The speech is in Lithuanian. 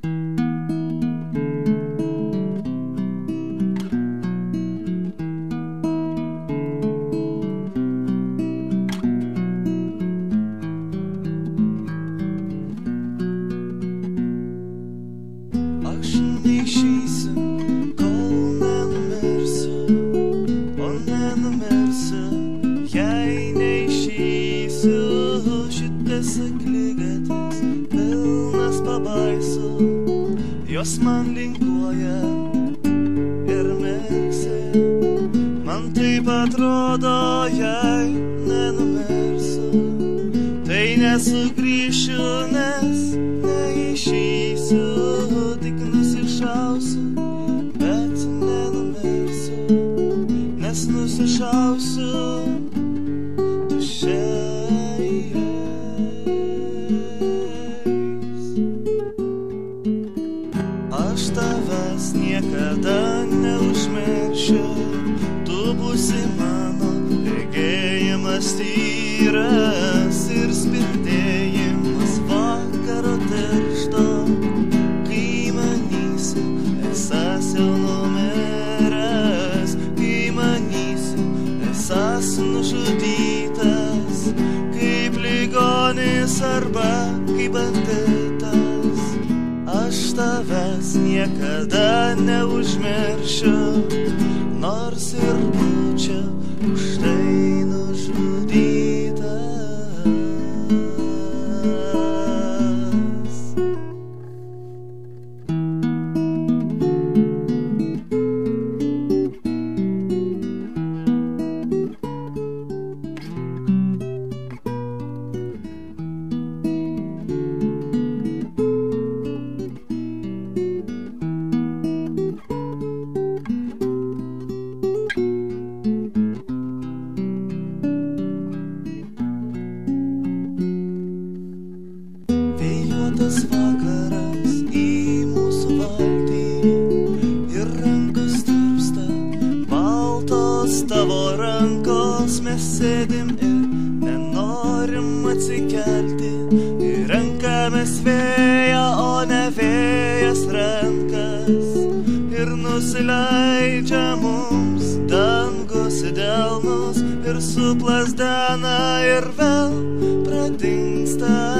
Aš neišeisiu, kol nenumirsiu, o nenumirsiu, jei neišeisiu. Šitas akligatvis pilnas pabaisų, jos man linguoja ir mirksi. Man taip atrodo, jei nenumirsiu, tai nesugrįšiu, nes neišeisiu. Tik nusišausiu, bet nenumirsiu, nes nusišausiu tuščiais. Aš tavęs niekada neužmiršiu, tu būsi mano regėjimas tyras ir spindėjimas vakaro tiršto. Kai manysiu, esąs jau numiręs, kai manysiu, esąs nužudytas, kaip ligonis arba kaip banditas. Aš tavęs niekada neužmiršiu, nors ir būčiau už tai nužudytas. Vėjuotas vakaras į mūsų valtį ir rankos tirpsta, baltos tavo rankos, mes sėdim ir nenorim atsikelti. Ir renkamės vėją, o ne vėjas rankas, ir nusileidžia mums dangus į delnus ir suplazdena ir vėl pradingsta.